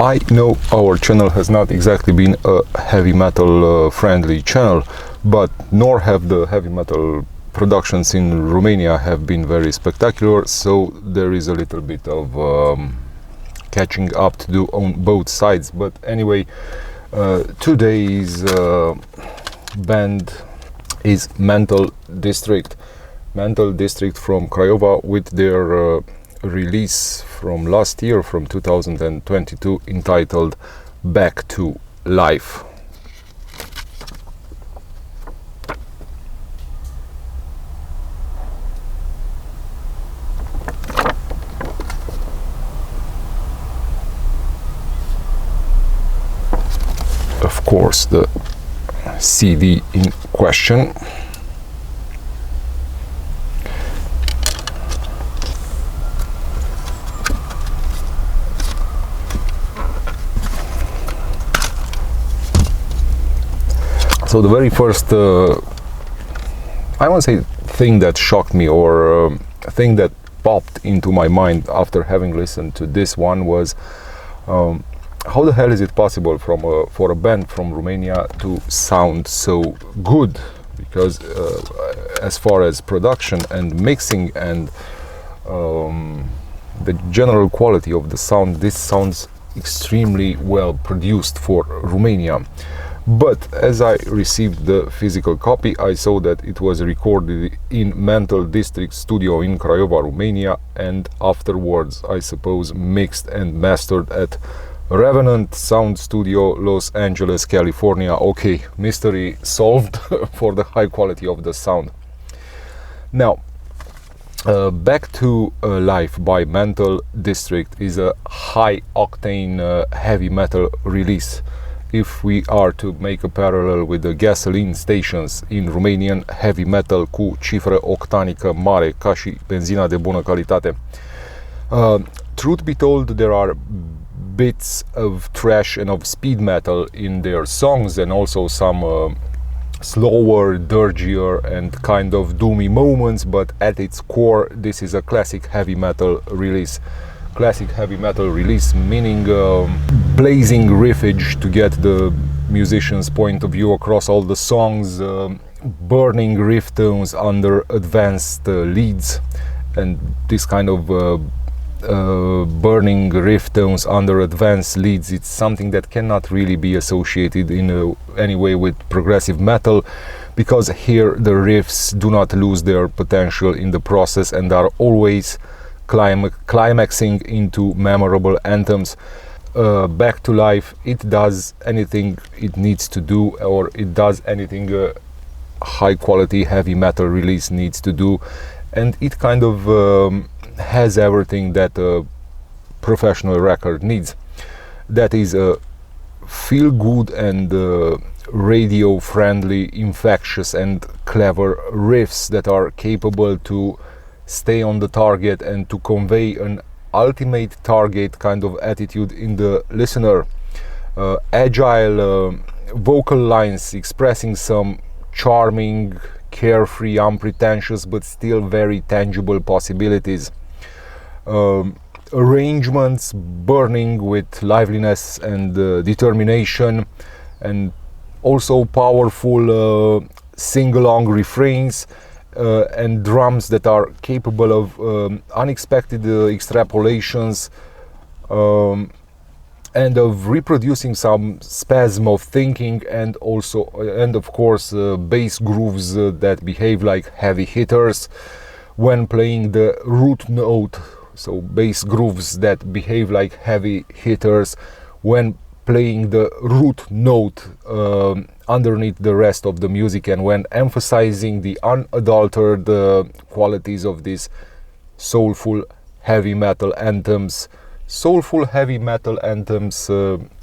I know our channel has not exactly been a heavy metal friendly channel, but nor have the heavy metal productions in Romania have been very spectacular, so there is a little bit of catching up to do on both sides. But anyway, today's band is Mental District from Craiova, with their release from last year, from 2022, entitled Back to Life. Of course, the CD in question. So the very first, I won't say thing that shocked me, or thing that popped into my mind after having listened to this one was, how the hell is it possible for a band from Romania to sound so good? Because as far as production and mixing and the general quality of the sound, this sounds extremely well produced for Romania. But as I received the physical copy, I saw that it was recorded in Mental District studio in Craiova, Romania, and afterwards, I suppose, mixed and mastered at Revenant Sound Studio, Los Angeles, California. Okay, mystery solved for the high quality of the sound. Now, Back to Life by Mental District is a high-octane heavy metal release. If we are to make a parallel with the gasoline stations in Romanian heavy metal cu cifră octanică mare, ca și benzina de bună calitate. Truth be told, there are bits of thrash and of speed metal in their songs, and also some slower, dirgier and kind of doomy moments, but at its core this is a classic heavy metal release. Classic heavy metal release, meaning blazing riffage to get the musician's point of view across all the songs, burning riff tones under advanced leads, and this kind of burning riff tones under advanced leads, it's something that cannot really be associated in any way with progressive metal, because here the riffs do not lose their potential in the process and are always climaxing into memorable anthems. Back to Life, it does anything it needs to do, or it does anything a high quality heavy metal release needs to do, and it kind of has everything that a professional record needs. That is a feel good and radio friendly, infectious and clever riffs that are capable to stay on the target and to convey an ultimate target kind of attitude in the listener. Agile vocal lines expressing some charming, carefree, unpretentious but still very tangible possibilities. Arrangements burning with liveliness and determination, and also powerful sing-along refrains, and drums that are capable of unexpected extrapolations, and of reproducing some spasm of thinking, and also, and of course, bass grooves that behave like heavy hitters when playing the root note. So bass grooves that behave like heavy hitters when playing the root note underneath the rest of the music, and when emphasizing the unadulterated qualities of these soulful heavy metal anthems. Soulful heavy metal anthems,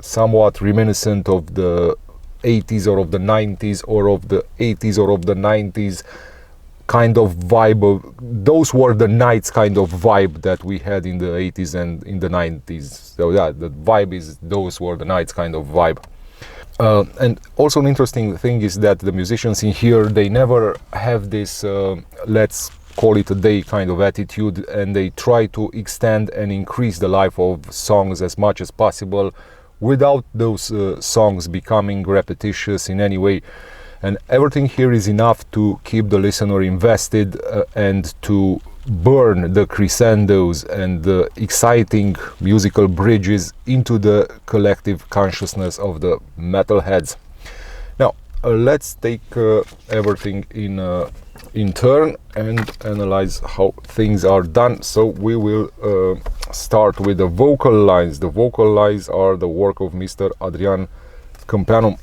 somewhat reminiscent of the 80s or of the 90s, or of the 80s or of the 90s kind of vibe of, those were the nights kind of vibe that we had in the 80s and in the 90s. So yeah, the vibe is those were the nights kind of vibe. And also an interesting thing is that the musicians in here, they never have this let's call it a day kind of attitude, and they try to extend and increase the life of songs as much as possible without those songs becoming repetitious in any way. And everything here is enough to keep the listener invested and to burn the crescendos and the exciting musical bridges into the collective consciousness of the metalheads. Now, let's take everything in turn and analyze how things are done. So we will start with the vocal lines. The vocal lines are the work of Mr. Adrian Câmpeanu.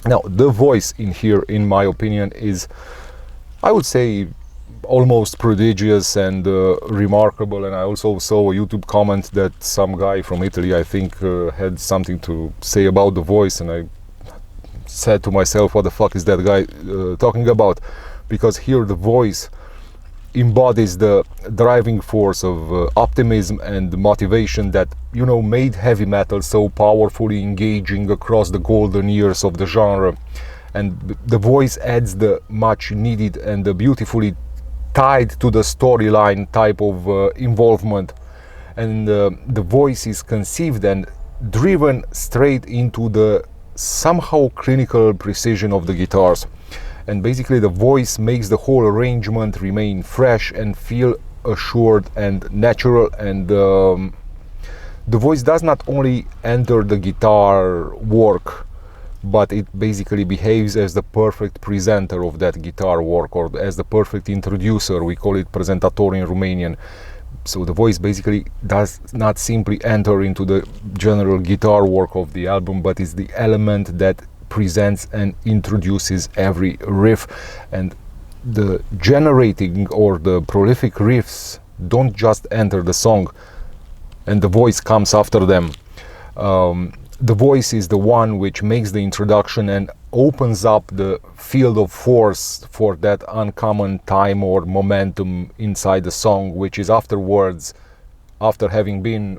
Now, the voice in here, in my opinion, is, I would say, almost prodigious and remarkable. And I also saw a YouTube comment that some guy from Italy, I think, had something to say about the voice, and I said to myself, what the fuck is that guy talking about? Because here the voice embodies the driving force of optimism and motivation that, you know, made heavy metal so powerfully engaging across the golden years of the genre. And the voice adds the much needed and the beautifully tied to the storyline type of involvement. And the voice is conceived and driven straight into the somehow clinical precision of the guitars. And basically the voice makes the whole arrangement remain fresh and feel assured and natural. And the voice does not only enter the guitar work, but it basically behaves as the perfect presenter of that guitar work, or as the perfect introducer. We call it presentator in Romanian. So the voice basically does not simply enter into the general guitar work of the album, but is the element that presents and introduces every riff. And the generating or the prolific riffs don't just enter the song and the voice comes after them. The voice is the one which makes the introduction and opens up the field of force for that uncommon time or momentum inside the song, which is afterwards, after having been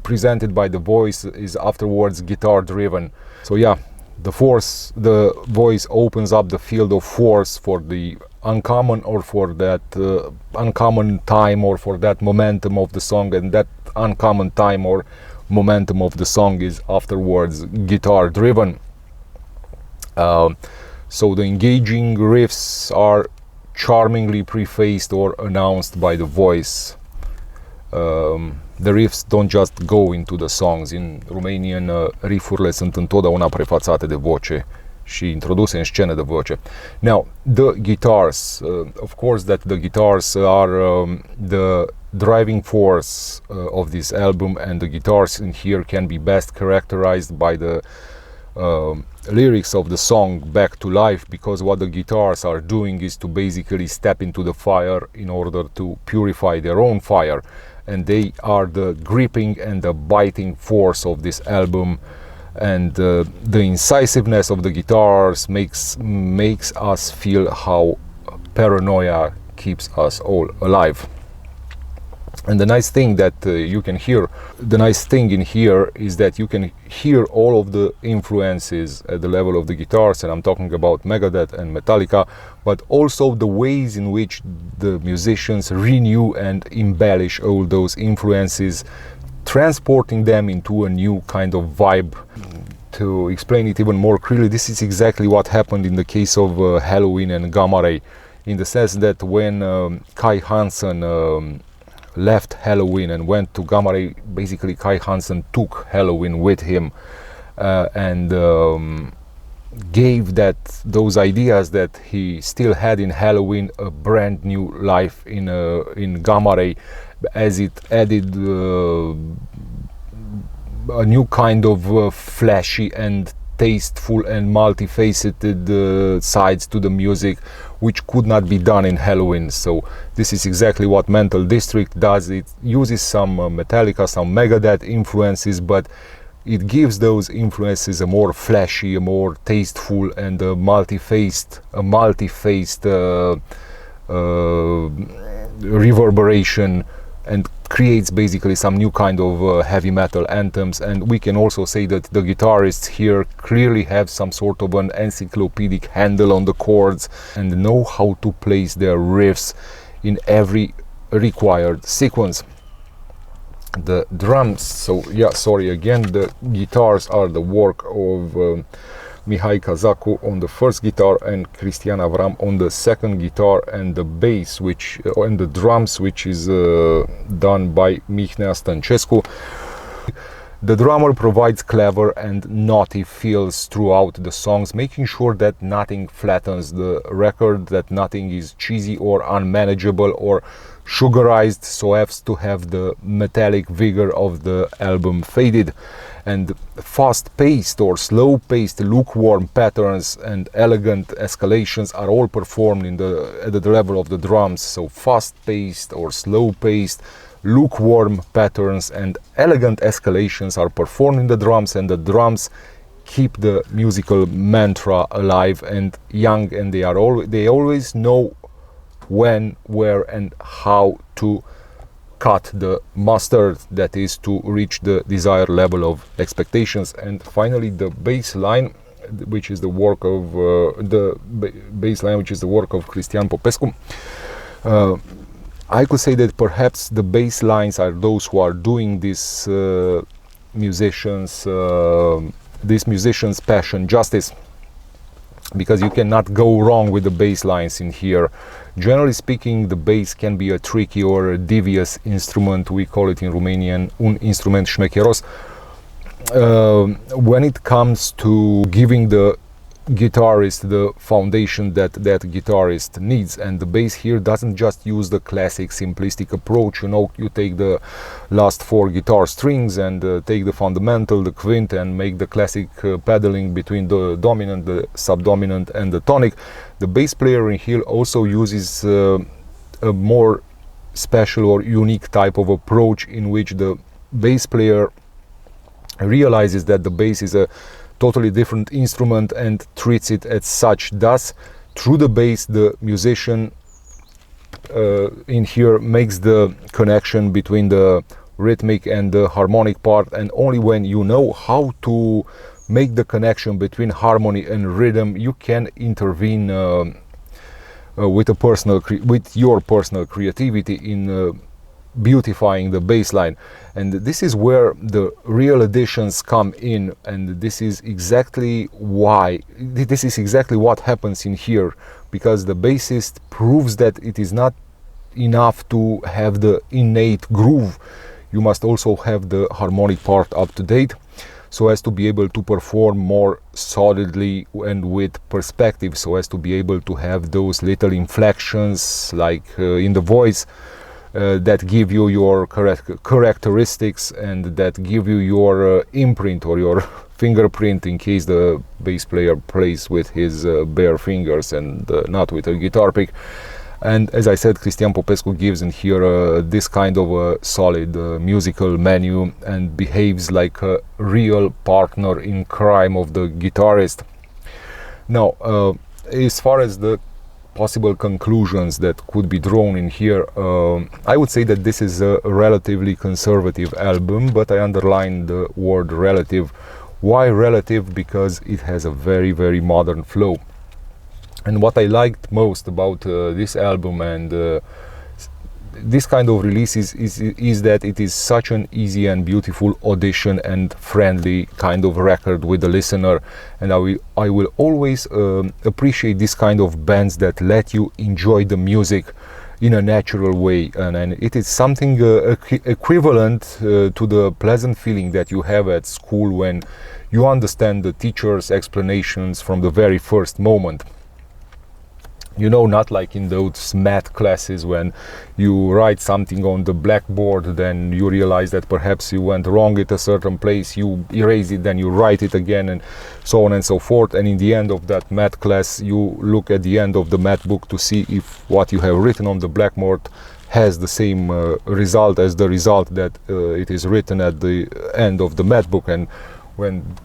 presented by the voice, is afterwards guitar driven. So yeah, the voice opens up the field of force for the uncommon, or for that uncommon time, or for that momentum of the song, and that uncommon time or momentum of the song is afterwards guitar driven. So the engaging riffs are charmingly prefaced or announced by the voice. The riffs don't just go into the songs. In Romanian, riffurile sunt întotdeauna prefațate de voce și introduse în scenă de voce. Now, the guitars, of course that the guitars are the driving force of this album, and the guitars in here can be best characterized by the lyrics of the song Back to Life, because what the guitars are doing is to basically step into the fire in order to purify their own fire, and they are the gripping and the biting force of this album. And the incisiveness of the guitars makes us feel how paranoia keeps us all alive. And the nice thing that you can hear, the nice thing in here is that you can hear all of the influences at the level of the guitars, and I'm talking about Megadeth and Metallica, but also the ways in which the musicians renew and embellish all those influences, transporting them into a new kind of vibe. To explain it even more clearly, this is exactly what happened in the case of Halloween and Gamma Ray, in the sense that when Kai Hansen left Halloween and went to Gamma Ray, basically Kai Hansen took Halloween with him and gave those ideas that he still had in Halloween a brand new life in Gamma Ray, as it added a new kind of flashy and tasteful and multifaceted sides to the music, which could not be done in Halloween. So this is exactly what Mental District does. It uses some Metallica, some Megadeth influences, but it gives those influences a more flashy, a more tasteful, and a multi-faced reverberation, and creates basically some new kind of heavy metal anthems. And we can also say that the guitarists here clearly have some sort of an encyclopedic handle on the chords and know how to place their riffs in every required sequence. the drums. So yeah, sorry again, the guitars are the work of Mihai Kazaku on the first guitar and Cristian Avram on the second guitar, and the bass and the drums, which is done by Mihnea Stăncescu. The drummer provides clever and naughty feels throughout the songs, making sure that nothing flattens the record, that nothing is cheesy or unmanageable or sugarized, so as to have the metallic vigor of the album faded. And fast-paced or slow-paced lukewarm patterns and elegant escalations are all performed at the level of the drums. So fast-paced or slow-paced, lukewarm patterns and elegant escalations are performed in the drums, and the drums keep the musical mantra alive and young, and they always know when, where and how to cut the mustard, that is to reach the desired level of expectations. And finally, the bass line, which is the work of Cristian Popescu. I could say that perhaps the bass lines are those who are doing this musician's passion justice, because you cannot go wrong with the bass lines in here. Generally speaking, the bass can be a tricky or a devious instrument. We call it in Romanian un instrument șmecheros. When it comes to giving the guitarist the foundation that guitarist needs, and the bass here doesn't just use the classic simplistic approach, you know, you take the last 4 guitar strings and take the fundamental, the quint, and make the classic pedaling between the dominant, the subdominant and the tonic. The bass player in here also uses a more special or unique type of approach, in which the bass player realizes that the bass is a totally different instrument and treats it as such. Thus, through the bass, the musician in here makes the connection between the rhythmic and the harmonic part, and only when you know how to make the connection between harmony and rhythm, you can intervene with your personal creativity in beautifying the bass line. And this is where the real additions come in, and this is exactly what happens in here, because the bassist proves that it is not enough to have the innate groove. You must also have the harmonic part up to date, so as to be able to perform more solidly and with perspective, so as to be able to have those little inflections like in the voice that give you your characteristics and that give you your imprint or your fingerprint, in case the bass player plays with his bare fingers and not with a guitar pick. And as I said, Cristian Popescu gives in here this kind of a solid musical menu and behaves like a real partner in crime of the guitarist. Now, as far as the possible conclusions that could be drawn in here, I would say that this is a relatively conservative album, but I underline the word relative. Why relative? Because it has a very, very modern flow. And what I liked most about this album and this kind of releases is that it is such an easy and beautiful audition and friendly kind of record with the listener. And I will always appreciate this kind of bands that let you enjoy the music in a natural way, and it is something equivalent to the pleasant feeling that you have at school when you understand the teacher's explanations from the very first moment. You know, not like in those math classes when you write something on the blackboard, then you realize that perhaps you went wrong at a certain place, you erase it, then you write it again, and so on and so forth. And in the end of that math class, you look at the end of the math book to see if what you have written on the blackboard has the same result as the result that it is written at the end of the math book. And when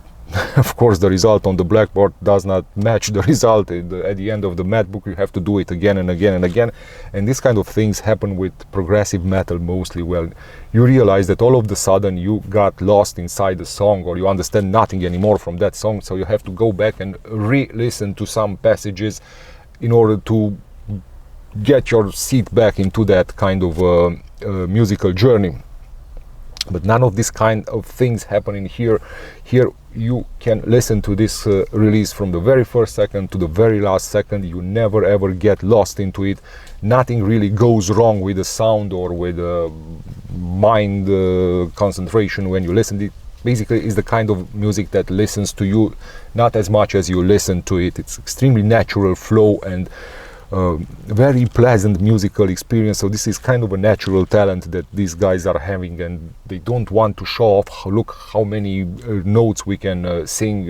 of course the result on the blackboard does not match the result at the end of the math book, you have to do it again and again and again. And this kind of things happen with progressive metal mostly. Well, you realize that all of a sudden you got lost inside the song, or you understand nothing anymore from that song, so you have to go back and re-listen to some passages in order to get your seat back into that kind of musical journey. But none of this kind of things happening here. Here you can listen to this release from the very first second to the very last second. You never ever get lost into it. Nothing really goes wrong with the sound or with the mind concentration when you listen. It basically is the kind of music that listens to you, not as much as you listen to it. It's extremely natural flow and very pleasant musical experience. So this is kind of a natural talent that these guys are having, and they don't want to show off. Look how many notes we can sing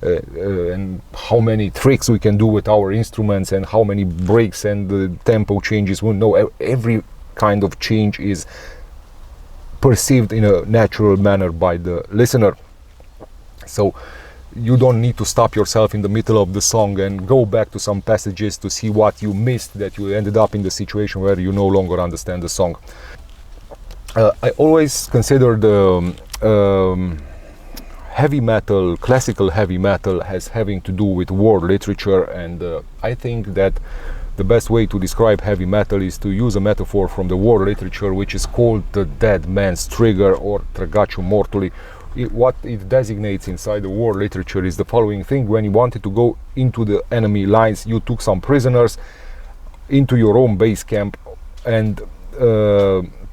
and how many tricks we can do with our instruments and how many breaks and tempo changes. Well, no, every kind of change is perceived in a natural manner by the listener. So you don't need to stop yourself in the middle of the song and go back to some passages to see what you missed, that you ended up in the situation where you no longer understand the song. I always consider the heavy metal, classical heavy metal, as having to do with world literature, and I think that the best way to describe heavy metal is to use a metaphor from the world literature, which is called the dead man's trigger, or tragatio mortuli. What it designates inside the war literature is the following thing: when you wanted to go into the enemy lines, you took some prisoners into your own base camp and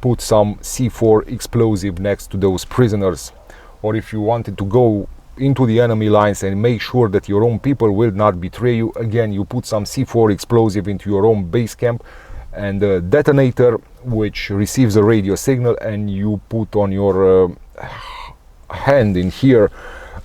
put some C4 explosive next to those prisoners. Or if you wanted to go into the enemy lines and make sure that your own people will not betray you, again you put some C4 explosive into your own base camp and a detonator which receives a radio signal, and you put on your hand in here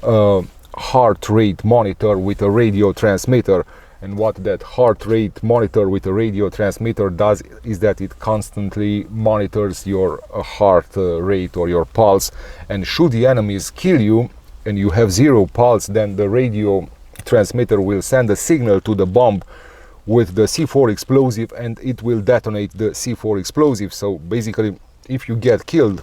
heart rate monitor with a radio transmitter. And what that heart rate monitor with a radio transmitter does is that it constantly monitors your heart rate or your pulse, and should the enemies kill you and you have zero pulse, then the radio transmitter will send a signal to the bomb with the C4 explosive, and it will detonate the C4 explosive. So basically, if you get killed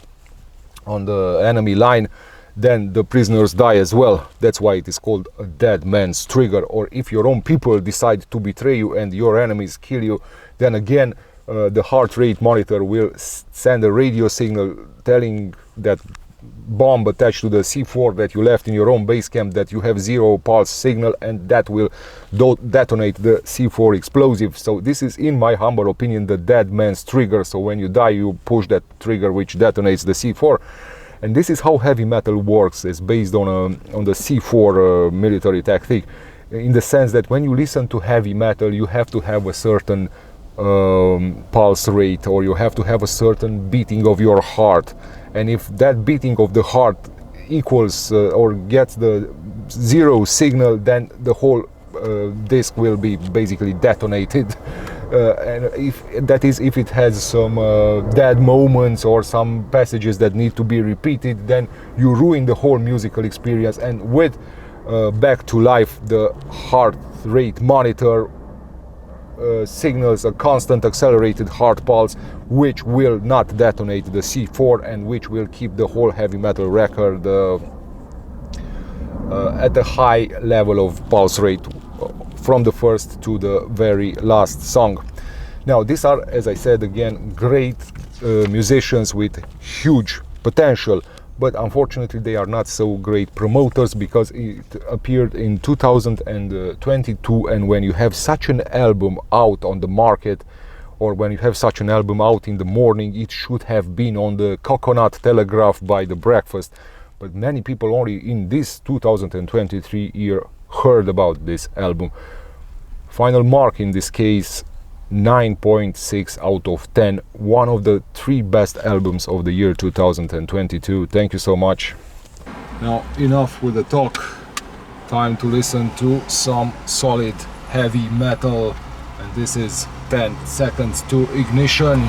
on the enemy line, then the prisoners die as well. That's why it is called a dead man's trigger. Or if your own people decide to betray you and your enemies kill you, then again the heart rate monitor will send a radio signal telling that bomb attached to the C4 that you left in your own base camp that you have zero pulse signal, and that will detonate the C4 explosive. So this is, in my humble opinion, the dead man's trigger. So when you die, you push that trigger which detonates the C4. And this is how heavy metal works. It's based on the C4 military tactic, in the sense that when you listen to heavy metal, you have to have a certain pulse rate, or you have to have a certain beating of your heart. And if that beating of the heart equals or gets the zero signal, then the whole disc will be basically detonated. And if it has some dead moments or some passages that need to be repeated, then you ruin the whole musical experience. And with Back to Life, the heart rate monitor signals a constant accelerated heart pulse, which will not detonate the C4 and which will keep the whole heavy metal record at a high level of pulse rate from the first to the very last song. Now, these are, as I said again, great musicians with huge potential, but unfortunately they are not so great promoters, because it appeared in 2022, and when you have such an album out on the market, or when you have such an album out in the morning, it should have been on the Coconut Telegraph by the breakfast. But many people only in this 2023 year heard about this album. Final mark in this case, 9.6 out of 10. One of the 3 best albums of the year 2022. Thank you so much. Now, enough with the talk. Time to listen to some solid heavy metal. And this is 10 Seconds to Ignition.